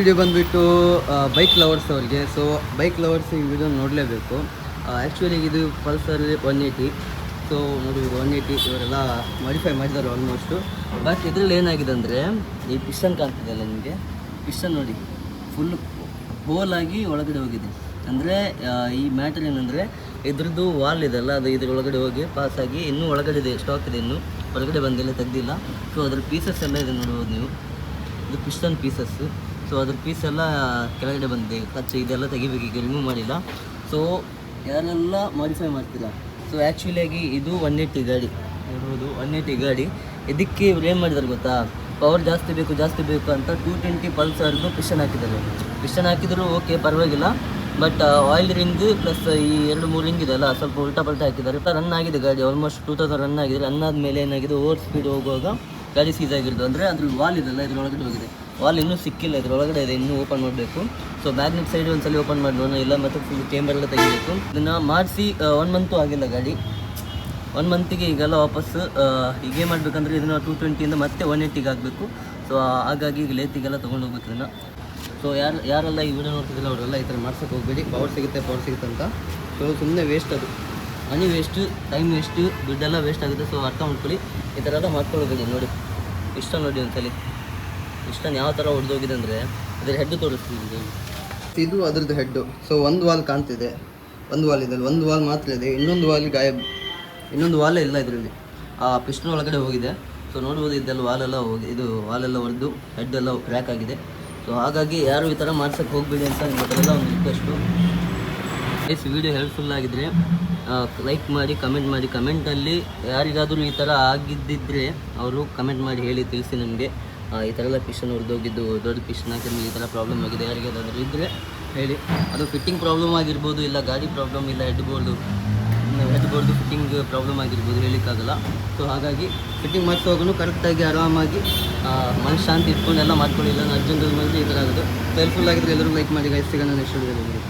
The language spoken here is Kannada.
ವಿಡಿಯೋ ಬಂದುಬಿಟ್ಟು ಬೈಕ್ ಲವರ್ಸ್ ಅವ್ರಿಗೆ. ಸೊ ಬೈಕ್ ಲವರ್ಸ್ ಈ ವಿಡಿಯೋ ನೋಡಲೇಬೇಕು. ಆ್ಯಕ್ಚುಲಿ ಇದು ಪಲ್ಸರ್ 180. ಸೊ ನೋಡಿ 180 ಇವರೆಲ್ಲ ಮಾಡಿಫೈ ಮಾಡಿದ್ದಾರೆ ಆಲ್ಮೋಸ್ಟು. ಬಟ್ ಇದರಲ್ಲಿ ಏನಾಗಿದೆ ಅಂದರೆ ಈ ಪಿಸ್ಟನ್ ಕಾಣ್ತಿದೆಯಲ್ಲ ನಿಮಗೆ, ಪಿಸ್ಟನ್ ನೋಡಿ ಫುಲ್ ಹೋಲಾಗಿ ಒಳಗಡೆ ಹೋಗಿದೆ. ಅಂದರೆ ಈ ಮ್ಯಾಟರ್ ಏನಂದರೆ ಇದ್ರದ್ದು ವಾಲ್ ಇದೆಲ್ಲ ಅದು ಇದ್ರೊಳಗಡೆ ಹೋಗಿ ಪಾಸಾಗಿ ಇನ್ನೂ ಒಳಗಡೆ ಇದೆ, ಸ್ಟಾಕ್ ಇದೆ, ಇನ್ನೂ ಹೊರಗಡೆ ಬಂದಿಲ್ಲ, ತೆಗೆದಿಲ್ಲ. ಸೊ ಅದ್ರ ಪೀಸಸ್ ಎಲ್ಲ ಇದೆ ನೋಡ್ಬೋದು ನೀವು, ಇದು ಪಿಸ್ಟನ್ ಪೀಸಸ್ಸು. ಸೊ ಅದ್ರ ಪೀಸ್ ಎಲ್ಲ ಕೆಳಗಡೆ ಬಂದಿದೆ, ಕಚ್ಚೆ ಇದೆಲ್ಲ ತೆಗಿಬೇಕು, ಈಗ ರಿಮೂವ್ ಮಾಡಿಲ್ಲ. ಸೊ ಯಾರೆಲ್ಲ ಮಾಡಿಫೈ ಮಾಡ್ತೀರಾ, ಸೊ ಆ್ಯಕ್ಚುಲಿಯಾಗಿ ಇದು 180 ಗಾಡಿ ನೋಡ್ಬೋದು, 180 ಗಾಡಿ. ಇದಕ್ಕೆ ಇವ್ರು ಏನು ಮಾಡಿದ್ದಾರೆ ಗೊತ್ತಾ, ಪವರ್ ಜಾಸ್ತಿ ಬೇಕು ಅಂತ 220 ಪಲ್ಸರ್ದು ಪಿಸ್ಟನ್ ಹಾಕಿದ್ದಾರೆ. ಪಿಸ್ಟನ್ ಹಾಕಿದ್ರು ಓಕೆ ಪರವಾಗಿಲ್ಲ, ಬಟ್ ಆಯಿಲ್ ರಿಂಗ್ ಪ್ಲಸ್ ಈ 2-3 ರಿಂಗ್ ಇದೆಲ್ಲ ಸ್ವಲ್ಪ ಉಲ್ಟಾ ಪಲ್ಟಾ ಹಾಕಿದ್ದಾರೆ. ರನ್ ಆಗಿದೆ ಗಾಡಿ, ಆಲ್ಮೋಸ್ಟ್ 2000 ರನ್ ಆಗಿದೆ. ರನ್ ಆದಮೇಲೆ ಏನಾಗಿದೆ, ಓವರ್ ಸ್ಪೀಡ್ ಹೋಗುವಾಗ ಗಾಡಿ ಸೀಸ್ ಆಗಿರೋದು. ಅಂದರೆ ಅದ್ರಲ್ಲಿ ವಾಲ್ ಇದೆಲ್ಲ ಇದ್ರೊಳಗಡೆ ಹೋಗಿದೆ, ವಾಲ್ ಇನ್ನೂ ಸಿಕ್ಕಿಲ್ಲ, ಇದ್ರೊಳಗಡೆ ಇದೆ, ಇನ್ನೂ ಓಪನ್ ಮಾಡಬೇಕು. ಸೊ ಮ್ಯಾಗ್ನೆಟ್ ಸೈಡ್ ಒಂದ್ಸಲ ಓಪನ್ ಮಾಡೋಣ, ಇಲ್ಲ ಮತ್ತು ಫುಲ್ ಚೇಂಬರ್ ಎಲ್ಲ ತೆಗಿಬೇಕು. ಇದನ್ನು ಮಾಡಿಸಿ 1 ಮಂತು ಆಗಿಲ್ಲ ಗಾಡಿ. 1 ಮಂತಿಗೆ ಈಗೆಲ್ಲ ವಾಪಸ್ ಹೀಗೆ ಮಾಡಬೇಕಂದ್ರೆ ಇದನ್ನು 220ಇಂದ ಮತ್ತೆ 180ಗೆ ಆಗಬೇಕು. ಸೊ ಹಾಗಾಗಿ ಈಗ ಲೇತಿಗೆಲ್ಲ ತೊಗೊಂಡು ಹೋಗ್ಬೇಕು ಇದನ್ನು. ಸೊ ಯಾರೆಲ್ಲ ಈ ವಿಡಿಯೋ ನೋಡ್ತಿದ್ದಿಲ್ಲ ಅವರೆಲ್ಲ ಈ ಥರ ಮಾಡ್ಸೋಕೆ ಹೋಗಬೇಡಿ. ಪವರ್ ಸಿಗುತ್ತೆ ಅಂತ. ಸೊ ಸುಮ್ಮನೆ ವೇಸ್ಟ್, ಅದು ಮನಿ ವೇಸ್ಟು, ಟೈಮ್ ವೇಸ್ಟು, ದುಡ್ಡೆಲ್ಲ ವೇಸ್ಟ್ ಆಗುತ್ತೆ. ಸೊ ಅರ್ಥ ಮಾಡ್ಕೊಳ್ಳಿ, ಈ ಥರ ಎಲ್ಲ ಮಾಡ್ಕೊಳ್ಬೇಡಿ. ನೋಡಿ ಇಷ್ಟ ನೋಡಿ ಒಂದ್ಸಲಿ, ಇಷ್ಟನ್ನು ಯಾವ ಥರ ಹೊಡೆದೋಗಿದೆ ಅಂದರೆ ಅದ್ರ ಹೆಡ್ ತೋರಿಸ್ತಿದೆ, ಇದು ಅದ್ರದ್ದು ಹೆಡ್ಡು. ಸೊ ಒಂದು ವಾಲ್ ಕಾಣ್ತಿದೆ, ಒಂದು ವಾಲ್ ಇದೆ, ಒಂದು ವಾಲ್ ಮಾತ್ರ ಇದೆ, ಇನ್ನೊಂದು ವಾಲ್ ಗಾಯಬ್, ಇನ್ನೊಂದು ವಾಲೇ ಇಲ್ಲ ಇದರಲ್ಲಿ. ಆ ಪಿಸ್ಟನ್ ಒಳಗಡೆ ಹೋಗಿದೆ. ಸೊ ನೋಡ್ಬೋದು ಇದೆಲ್ಲ ವಾಲೆಲ್ಲ ಹೋಗಿ, ಇದು ವಾಲೆಲ್ಲ ಹೊಡೆದು ಹೆಡ್ ಎಲ್ಲ ಕ್ರ್ಯಾಕ್ ಆಗಿದೆ. ಸೊ ಹಾಗಾಗಿ ಯಾರು ಈ ಥರ ಮಾಡ್ಸೋಕ್ಕೆ ಹೋಗಬೇಡಿ ಅಂತ ನಿಮ್ಮದೆಲ್ಲ ಒಂದು ರಿಕ್ವೆಸ್ಟು. ಎಸ್ ವಿಡಿಯೋ ಹೆಲ್ಪ್ಫುಲ್ ಆಗಿದ್ದರೆ ಲೈಕ್ ಮಾಡಿ, ಕಮೆಂಟ್ ಮಾಡಿ. ಕಮೆಂಟಲ್ಲಿ ಯಾರಿಗಾದರೂ ಈ ಥರ ಆಗಿದ್ದಿದ್ದರೆ ಅವರು ಕಮೆಂಟ್ ಮಾಡಿ ಹೇಳಿ, ತಿಳಿಸಿ ನಮಗೆ. ಈ ಥರ ಎಲ್ಲ ಪಿಸ್ಟನ್ ಹೊಡೆದೋಗಿದ್ದು, ದೊಡ್ಡ ಪಿಸ್ಟನ್ ಹಾಕಿದ್ರೆ ಈ ಥರ ಪ್ರಾಬ್ಲಮ್ ಆಗಿದೆ, ಯಾರಿಗಾದರೂ ಇದ್ದರೆ ಹೇಳಿ. ಅದು ಫಿಟ್ಟಿಂಗ್ ಪ್ರಾಬ್ಲಮ್ ಆಗಿರ್ಬೋದು, ಇಲ್ಲ ಗಾಡಿ ಪ್ರಾಬ್ಲಮ್, ಇಲ್ಲ ಹೆಡ್ ಬೋರ್ಡು ಫಿಟ್ಟಿಂಗ್ ಪ್ರಾಬ್ಲಮ್ ಆಗಿರ್ಬೋದು, ಹೇಳೋಕ್ಕಾಗಲ್ಲ. ಸೊ ಹಾಗಾಗಿ ಫಿಟ್ಟಿಂಗ್ ಮಾಡಿಸುವಾಗೂ ಕರೆಕ್ಟಾಗಿ ಆರಾಮಾಗಿ ಮನಃಶಾಂತಿ ಇಟ್ಕೊಂಡು ಎಲ್ಲ ಮಾಡ್ಕೊಳ್ಳಿಲ್ಲ. ಅರ್ಜೆಂಟಲ್ಲಿ ಮಾಡಿದ್ರೆ ಈ ಥರ ಆಗೋದು. ಹೆಲ್ಪ್ಫುಲ್ ಆಗಿದ್ರೆ ಎಲ್ಲರೂ ಲೈಕ್ ಮಾಡಿ ಗೈಸ್. ಸಿಗೋಣ ನೆಕ್ಸ್ಟ್ ವಿಡಿಯೋದಲ್ಲಿ.